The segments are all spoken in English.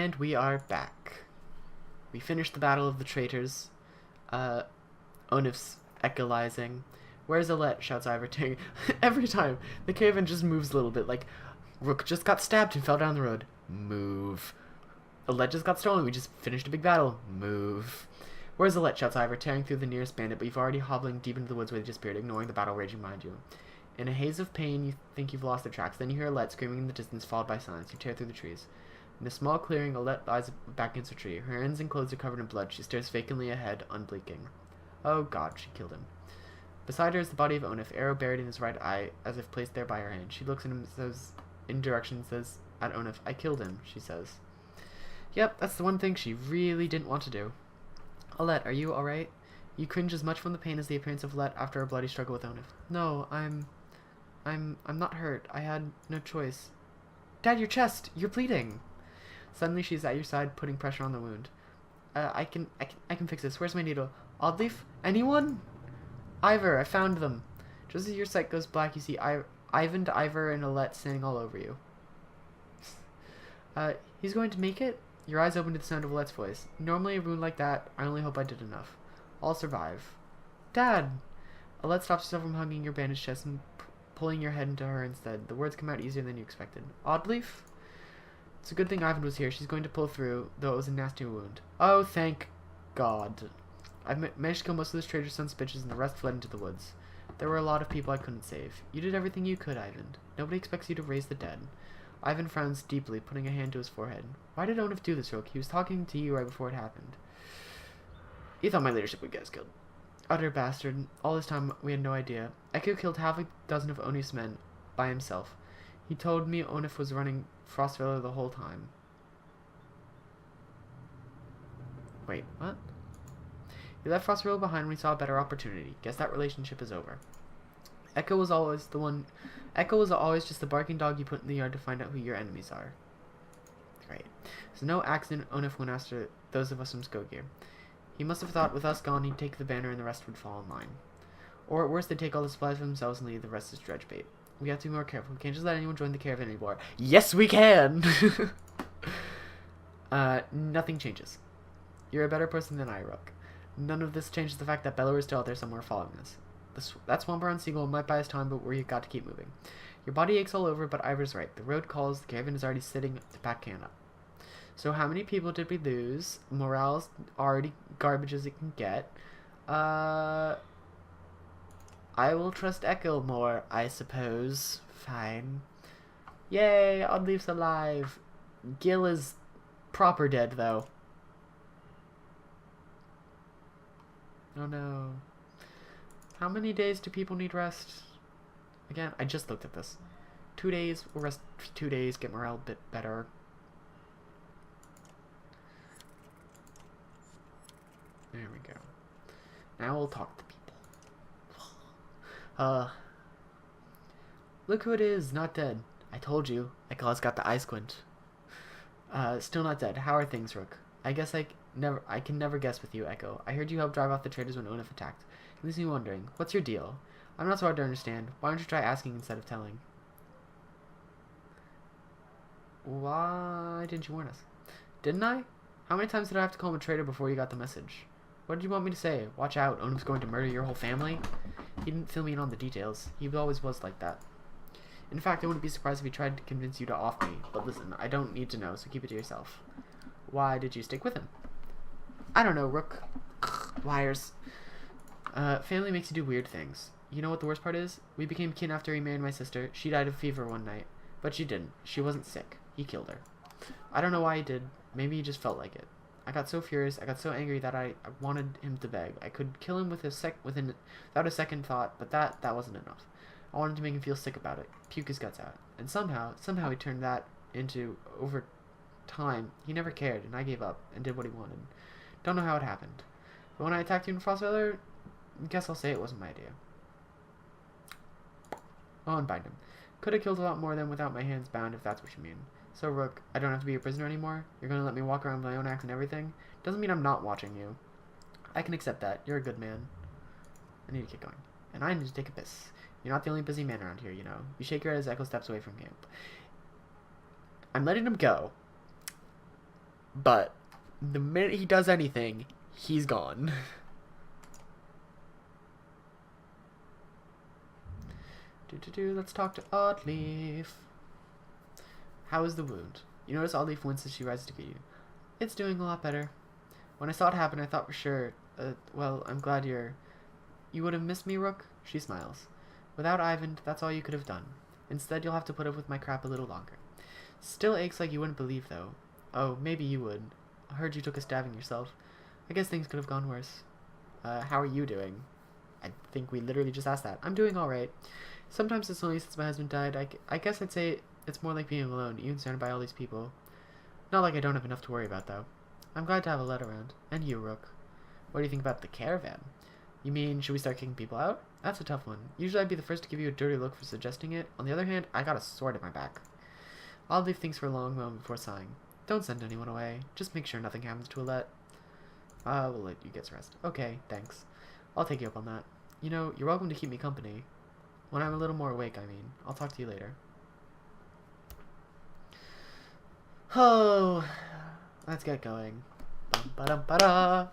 And we are back. We finished the Battle of the Traitors. Onif's Ekkilizing. Where's Alette? Shouts Ivor. Every time, the caravan just moves a little bit. Like, Rook just got stabbed and fell down the road. Move. Alette just got stolen. We just finished a big battle. Move. Where's Alette? Shouts Ivor, tearing through the nearest bandit, but you've already hobbling deep into the woods where they disappeared, ignoring the battle raging behind you. In a haze of pain, you think you've lost their tracks. Then you hear Alette screaming in the distance, followed by silence. You tear through the trees. In a small clearing, Alette lies back against a tree. Her hands and clothes are covered in blood. She stares vacantly ahead, unblinking. Oh god, she killed him. Beside her is the body of Onif, arrow buried in his right eye, as if placed there by her hand. She looks at him, says, in direction, says, at Onif, I killed him, she says. Yep, that's the one thing she really didn't want to do. Alette, are you alright? You cringe as much from the pain as the appearance of Alette after a bloody struggle with Onif. No, I'm not hurt. I had no choice. Dad, your chest! You're bleeding! Suddenly she's at your side, putting pressure on the wound. I can fix this. Where's my needle? Oddleaf? Anyone? Ivor, I found them. Just as your sight goes black, you see Ivan, Ivor, and Alette standing all over you. He's going to make it? Your eyes open to the sound of Alette's voice. Normally a wound like that, I only hope I did enough. I'll survive. Dad! Alette stops herself from hugging your bandaged chest and pulling your head into her instead. The words come out easier than you expected. Oddleaf? It's a good thing Ivan was here. She's going to pull through, though it was a nasty wound. Oh, thank God. I've managed to kill most of this traitor's son's bitches, and the rest fled into the woods. There were a lot of people I couldn't save. You did everything you could, Ivan. Nobody expects you to raise the dead. Ivan frowns deeply, putting a hand to his forehead. Why did Onif do this, Rook? He was talking to you right before it happened. You thought my leadership would get us killed. Utter bastard. All this time, we had no idea. Ekkil killed half a dozen of Onif's men by himself. He told me Onif was running Frostfeller the whole time. Wait, what? He left Frostfeller behind when he saw a better opportunity. Guess that relationship is over. Ekkil was always just the barking dog you put in the yard to find out who your enemies are. Great. So no accident Onif went after those of us from Skogir. He must have thought with us gone he'd take the banner and the rest would fall in line. Or at worst they'd take all the supplies for themselves and leave the rest as dredge bait. We have to be more careful. We can't just let anyone join the caravan anymore. Yes, we can! Nothing changes. You're a better person than I, Rook. None of this changes the fact that Bellower is still out there somewhere following us. That swamp around Seagull might buy us time, but we've got to keep moving. Your body aches all over, but Ivor's right. The road calls, the caravan is already sitting to pack can up. So how many people did we lose? Morale's already garbage as it can get. I will trust Ekkil more, I suppose. Fine. Yay, Oddleaf's alive. Gil is proper dead, though. Oh no. How many days do people need rest? Again, I just looked at this. 2 days, we'll rest 2 days, get morale a bit better. There we go. Now we'll talk to people. Look who it is, not dead. I told you, Ekkil has got the eye squint. Still not dead. How are things, Rook? I guess I can never guess with you, Ekkil. I heard you helped drive off the traitors when Onif attacked. It leaves me wondering, what's your deal? I'm not so hard to understand. Why don't you try asking instead of telling? Why didn't you warn us? Didn't I? How many times did I have to call him a traitor before you got the message? What did you want me to say? Watch out, Onif's going to murder your whole family? He didn't fill me in on the details. He always was like that. In fact, I wouldn't be surprised if he tried to convince you to off me. But listen, I don't need to know, so keep it to yourself. Why did you stick with him? I don't know, Rook. Liars. Family makes you do weird things. You know what the worst part is? We became kin after he married my sister. She died of fever one night. But she didn't. She wasn't sick. He killed her. I don't know why he did. Maybe he just felt like it. I got so furious, I got so angry that I wanted him to beg. I could kill him without a second thought, but that wasn't enough. I wanted to make him feel sick about it, puke his guts out. And somehow he turned that into, over time, he never cared, and I gave up, and did what he wanted. Don't know how it happened. But when I attacked you in Frostfeller, guess I'll say it wasn't my idea. I'll unbind him. Could have killed a lot more than without my hands bound, if that's what you mean. So, Rook, I don't have to be a prisoner anymore? You're gonna let me walk around with my own axe and everything? Doesn't mean I'm not watching you. I can accept that. You're a good man. I need to get going. And I need to take a piss. You're not the only busy man around here, you know. You shake your head as Ekkil steps away from camp. I'm letting him go. But the minute he does anything, he's gone. Let's talk to Oddleaf. How is the wound? You notice Oddleaf winces as she rises to greet you. It's doing a lot better. When I saw it happen, I thought for sure, well, I'm glad you're... You would have missed me, Rook? She smiles. Without Ivan, that's all you could have done. Instead, you'll have to put up with my crap a little longer. Still aches like you wouldn't believe, though. Oh, maybe you would. I heard you took a stabbing yourself. I guess things could have gone worse. How are you doing? I think we literally just asked that. I'm doing alright. Sometimes it's lonely since my husband died. I guess I'd say it's more like being alone, even surrounded by all these people. Not like I don't have enough to worry about, though. I'm glad to have a let around. And you, Rook. What do you think about the caravan? You mean, should we start kicking people out? That's a tough one. Usually I'd be the first to give you a dirty look for suggesting it. On the other hand, I got a sword in my back. I'll leave things for a long moment before sighing. Don't send anyone away. Just make sure nothing happens to Alette. We'll let you get some rest. Okay, thanks. I'll take you up on that. You know, you're welcome to keep me company. When I'm a little more awake, I mean. I'll talk to you later. Oh, let's get going. Bum-ba-dum-ba-da.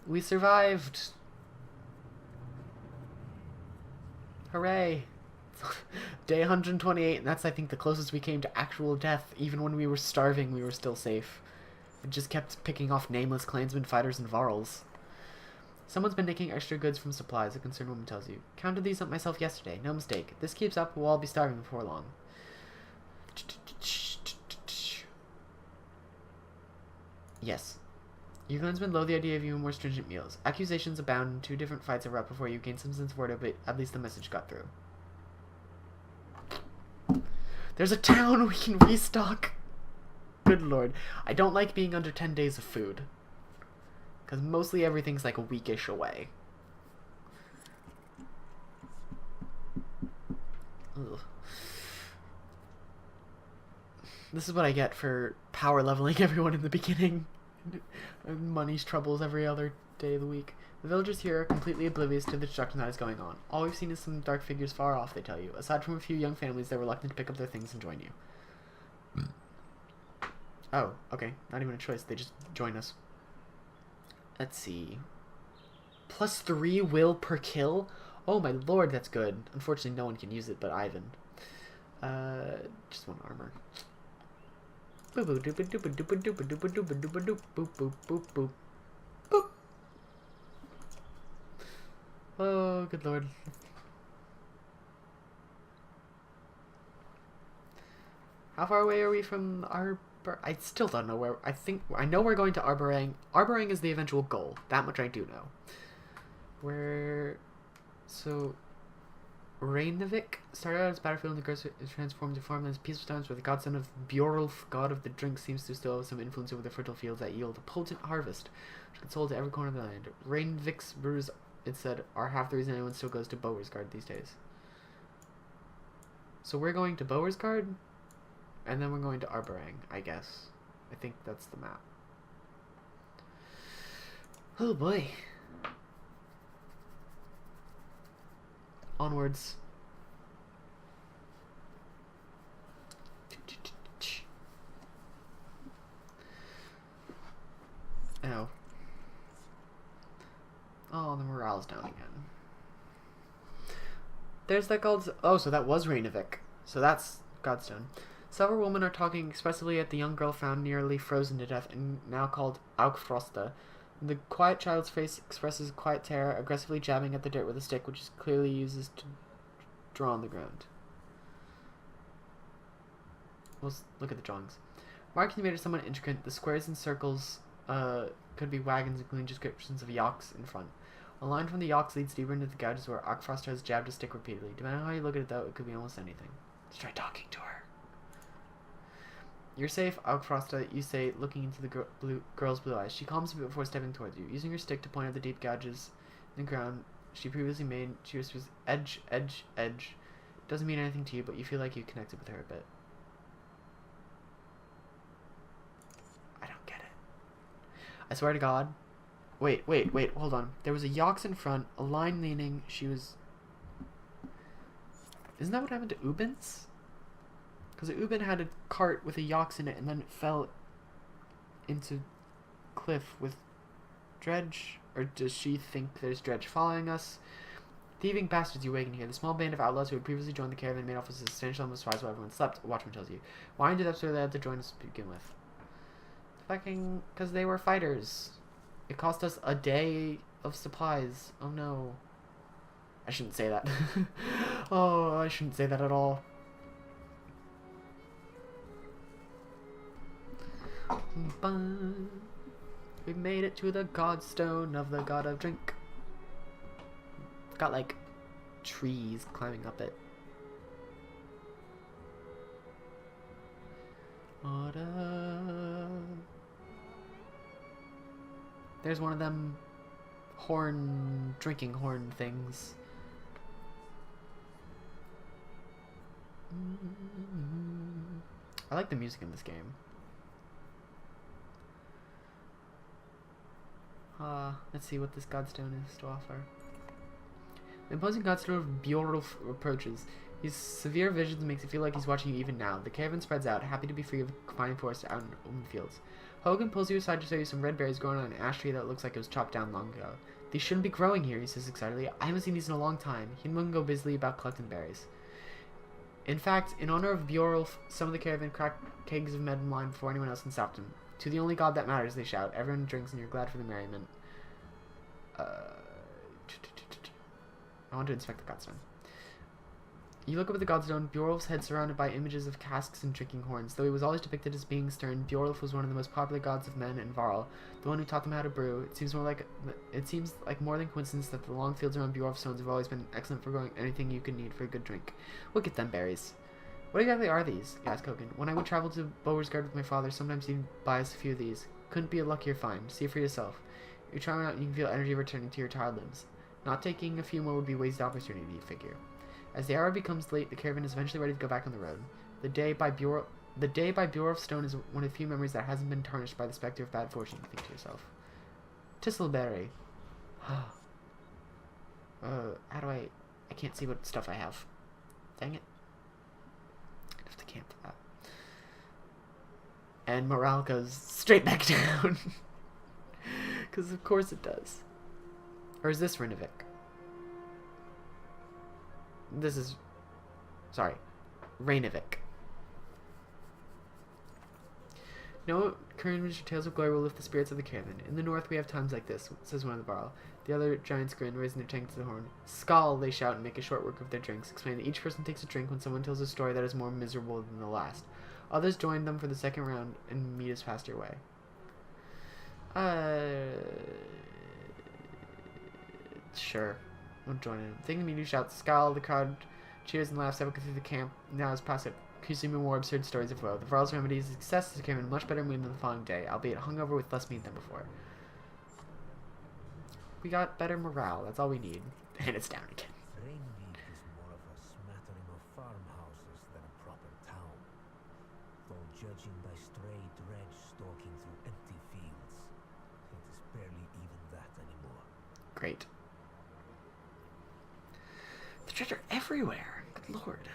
We survived. Hooray. Day 128, and that's, I think, the closest we came to actual death. Even when we were starving, we were still safe. It just kept picking off nameless clansmen, fighters, and varls. Someone's been taking extra goods from supplies, a concerned woman tells you. Counted these up myself yesterday, no mistake. This keeps up, we'll all be starving before long. Yes. Your clansmen loathe the idea of you more stringent meals. Accusations abound, 2 different fights erupt before you gain some sense of order, but at least the message got through. There's a town we can restock! Good lord. I don't like being under 10 days of food. Because mostly everything's like a weekish away. Ugh. This is what I get for power leveling everyone in the beginning. Money's troubles every other day of the week. The villagers here are completely oblivious to the destruction that is going on. All we've seen is some dark figures far off, they tell you. Aside from a few young families, they're reluctant to pick up their things and join you. Oh, okay. Not even a choice. They just join us. Let's see. +3 will per kill? Oh my lord, that's good. Unfortunately, no one can use it but Ivan. Just 1 armor. Boop boop doop doop doop doop doop doop doop doop doop boop boop boop boop boop. Oh, good lord. How far away are we from Arbor? I still don't know where. I know we're going to Arborang. Arborang is the eventual goal. That much I do know. So Reynevik started out as a battlefield and the gross is transformed to farmlands, peaceful towns where the godson of Bjorulf, god of the drink, seems to still have some influence over the fertile fields that yield a potent harvest, which gets sold to every corner of the land. Reynvik's brewers, it said, are half the reason anyone still goes to Boersgard these days. So we're going to Boersgard, and then we're going to Arborang, I guess. I think that's the map. Oh boy. Onwards. Ow. Oh, the morale's down again. There's that gold. Oh, so that was Reynevik. So that's Godstone. Several women are talking expressively at the young girl found nearly frozen to death and now called Aukfrosta. The quiet child's face expresses quiet terror, aggressively jabbing at the dirt with a stick, which is clearly uses to draw on the ground. Let's look at the drawings. Markings made are somewhat intricate. The squares and circles could be wagons, including descriptions of yaks in front. A line from the yaks leads deeper into the gouges where Aukfrosta has jabbed a stick repeatedly. Depending on how you look at it, though, it could be almost anything. Let's try talking to her. You're safe, Aukfrosta, you say, looking into the girl's blue eyes. She calms a bit before stepping towards you. Using her stick to point at the deep gouges in the ground she previously made, she whispers, edge, edge, edge. Doesn't mean anything to you, but you feel like you connected with her a bit. I don't get it. I swear to God. Wait, hold on. There was a yaks in front, a line leaning, she was... Isn't that what happened to Ubens? Because Ubin had a cart with a yox in it, and then it fell into cliff with dredge. Or does she think there's dredge following us? Thieving bastards, you awaken here. The small band of outlaws who had previously joined the caravan made off with a substantial amount of supplies while everyone slept. A watchman tells you. Why did that so they had to join us to begin with? Fucking... because they were fighters. It cost us a day of supplies. Oh no. I shouldn't say that. Oh, I shouldn't say that at all. We made it to the godstone of the god of drink. Got like trees climbing up it. There's one of them drinking horn things. I like the music in this game. Let's see what this godstone is to offer. The imposing godstone of Bjorulf approaches. His severe visions makes it feel like he's watching you even now. The caravan spreads out, happy to be free of the confining forest out in open fields. Hogan pulls you aside to show you some red berries growing on an ash tree that looks like it was chopped down long ago. These shouldn't be growing here, he says excitedly. I haven't seen these in a long time. He and Moon go busily about collecting berries. In fact, in honor of Bjorulf, some of the caravan crack kegs of mead and wine before anyone else can stop them. To the only god that matters, they shout. Everyone drinks and you're glad for the merriment. I want to inspect the godstone. You look up at the godstone. Bjorulf's head surrounded by images of casks and drinking horns. Though he was always depicted as being stern, Bjorulf was one of the most popular gods of men in Varl, the one who taught them how to brew. It seems like more than coincidence that the long fields around Bjorulf's stones have always been excellent for growing anything you could need for a good drink. Look at them berries. What exactly are these? Asked Hogan. When I would travel to Boersgard with my father, sometimes he'd buy us a few of these. Couldn't be a luckier find. See for yourself. You try them out and you can feel energy returning to your tired limbs. Not taking a few more would be wasted opportunity, you figure. As the hour becomes late, the caravan is eventually ready to go back on the road. The day by Bjorulf's stone is one of the few memories that hasn't been tarnished by the specter of bad fortune, you think to yourself. Tisselberry. How do I can't see what stuff I have. Dang it. I have to camp for that. And morale goes straight back down. Because of course it does. Or is this Renovik? This is... sorry. Renovik. No current tales of glory will lift the spirits of the caravan. In the north we have times like this, says one of the varl. The other giants grin, raising their tank to the horn. Skål, they shout and make a short work of their drinks, explaining that each person takes a drink when someone tells a story that is more miserable than the last. Others join them for the second round and meet us past your way. Sure. I'll join in. Thinking me, you shout, Skål, the crowd cheers and laughs echo through the camp. Now it's past it. Accusing me more absurd stories of woe. The Varl's remedy is success came in a much better mood than the following day, albeit hungover with less meat than before. We got better morale, that's all we need. And it's down again. Rainmead is more of a smattering of farmhouses than a proper town. Though judging by stray dredge stalking through empty fields, it is barely even that anymore. Great. The dredge are everywhere. Good lord.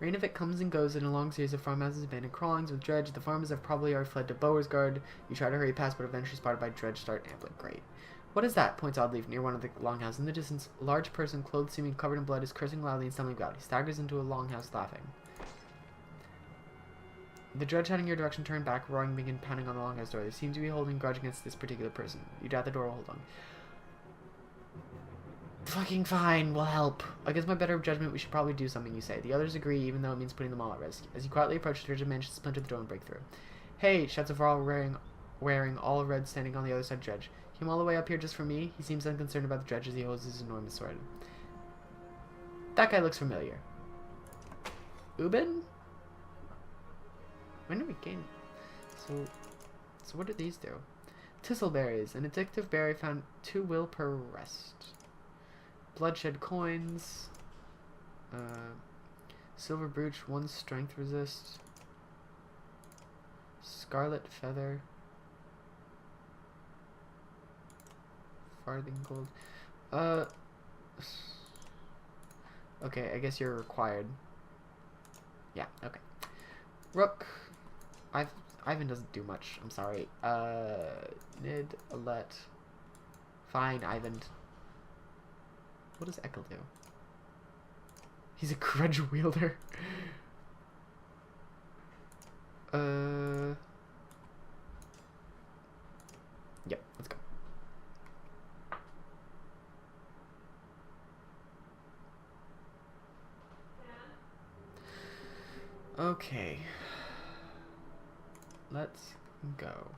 Renovik comes and goes in a long series of farmhouses, abandoned crawlings with dredge. The farmers have probably already fled to Boersgard. You try to hurry past, but eventually spotted by dredge start ampling. Great. What is that? Points Oddleaf near one of the longhouses. In the distance, a large person, clothed seeming covered in blood, is cursing loudly and stumbling about. He staggers into a longhouse, laughing. The dredge heading your direction turn back, roaring, begin pounding on the longhouse door. They seem to be holding a grudge against this particular person. You doubt the door will hold on. Fucking fine, we'll help. Against my better judgment, we should probably do something, you say. The others agree, even though it means putting them all at risk. As you quietly approach, the dredge manages to splinter the door and break through. Hey, shouts a varl wearing all red, standing on the other side of the dredge. Came all the way up here just for me? He seems unconcerned about the dredge as he holds his enormous sword. That guy looks familiar. Ubin? When did we gain? So what do these do? Tisselberries, an addictive berry found 2 will per rest. Bloodshed coins. Silver brooch, 1 strength resist. Scarlet feather. Farthing gold. Okay, I guess you're required. Yeah, okay. Rook. Ivan doesn't do much. I'm sorry. Nid, Alette. Fine, Ivan. What does Ekkil do? He's a grudge wielder. Yep, let's go. Okay. Let's go.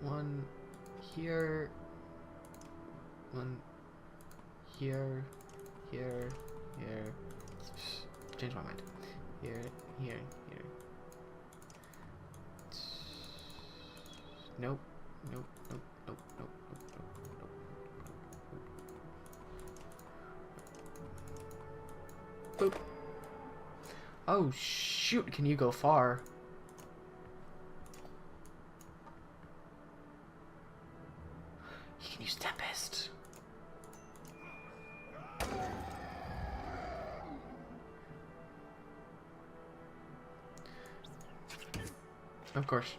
One here. One here. Here. Here. Change my mind. Here. Here. Here. Nope. Nope. Nope. Nope. Nope. Nope. Nope. Nope. Boop. Oh shoot! Can you go far? He can use Tempest. Of course.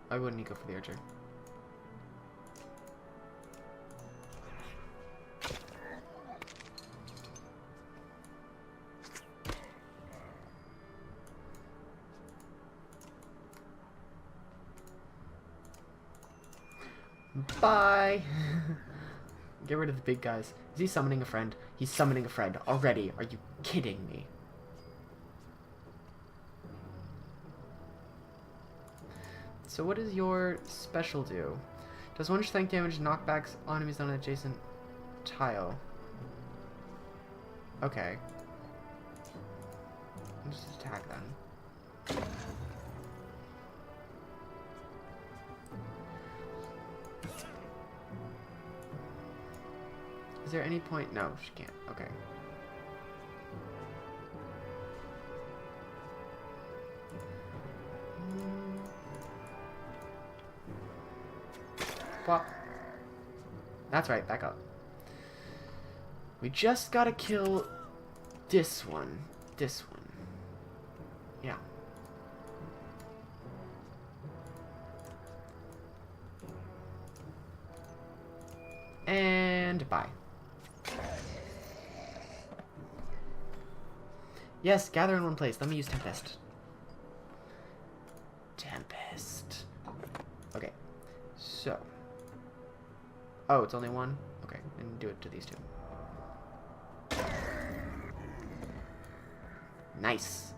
Why wouldn't he go for the archer? Bye! Get rid of the big guys. Is he summoning a friend? He's summoning a friend already. Are you kidding me? So what does your special do? Does one strength damage knockbacks on enemies on an adjacent tile? Okay. Let's just attack then. Is there any point? No, she can't. Okay. Pop. That's right, back up. We just gotta kill this one. This one. Yeah. And bye. Yes, gather in one place. Let me use Tempest. Tempest. Okay. So. Oh, it's only one? Okay, and do it to these two. Nice.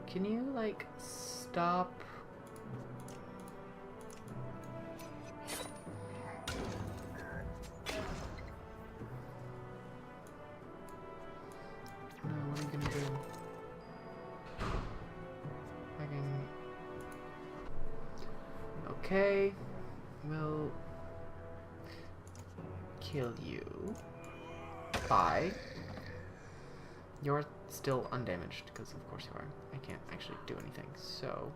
Can you, like, stop? No, what am I gonna do? I can... Okay, we'll kill you. Bye. You're still undamaged, because of course you are. I can't actually do anything. So,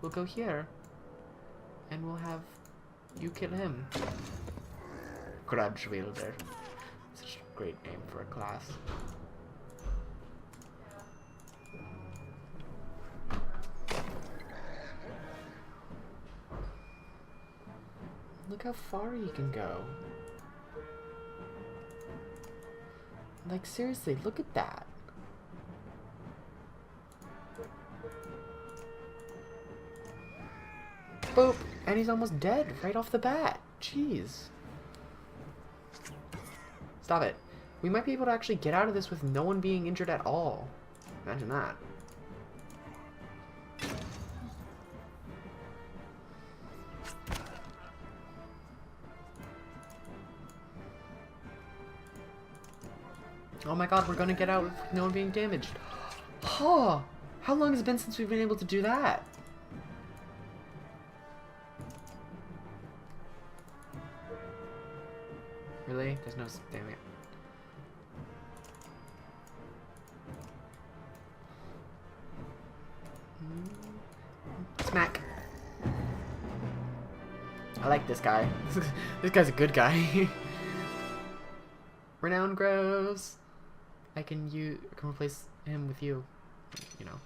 we'll go here, and we'll have you kill him. Grudge wielder. Such a great name for a class. Look how far you can go. Like, seriously, look at that. Boop! And he's almost dead right off the bat. Jeez. Stop it. We might be able to actually get out of this with no one being injured at all. Imagine that. Oh my god, we're gonna get out with no one being damaged. Huh! How long has it been since we've been able to do that? Really? There's no... damn it. Smack. I like like this guy. This guy's a good guy. Renown grows. I can replace him with you. You know,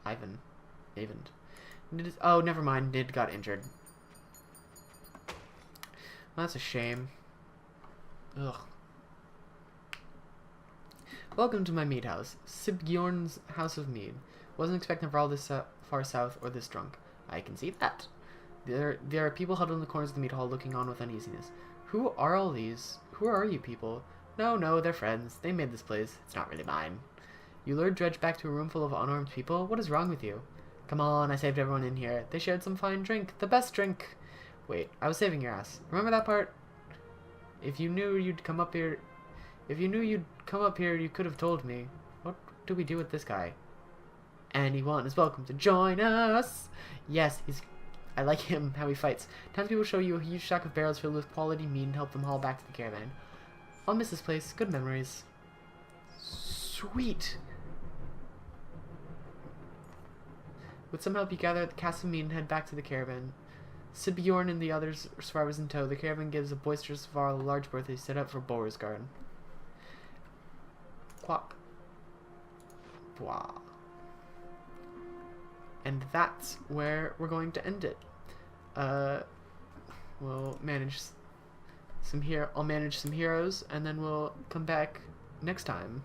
Ivan. Oh, never mind. Nid got injured. Well, that's a shame. Ugh. Welcome to my mead house. Sigbjorn's House of Mead. Wasn't expecting Varl this far south or this drunk. I can see that. There are people huddled in the corners of the mead hall looking on with uneasiness. Who are all these? Who are you people? No, they're friends. They made this place. It's not really mine. You lured Dredge back to a room full of unarmed people? What is wrong with you? Come on, I saved everyone in here. They shared some fine drink. The best drink. Wait, I was saving your ass. Remember that part? If you knew you'd come up here, you could have told me. What do we do with this guy? Anyone is welcome to join us. Yes, I like him, how he fights. Townspeople show you a huge stack of barrels filled with quality meat and help them haul back to the caravan. I'll miss this place. Good memories. Sweet. With some help, you gather at the cask of meat and head back to the caravan. Sigbjorn and the others survivors in tow. The caravan gives a boisterous varl a large berth they set up for Boersgard. Quack. Blah. And that's where we're going to end it. We'll manage some I'll manage some heroes, and then we'll come back next time.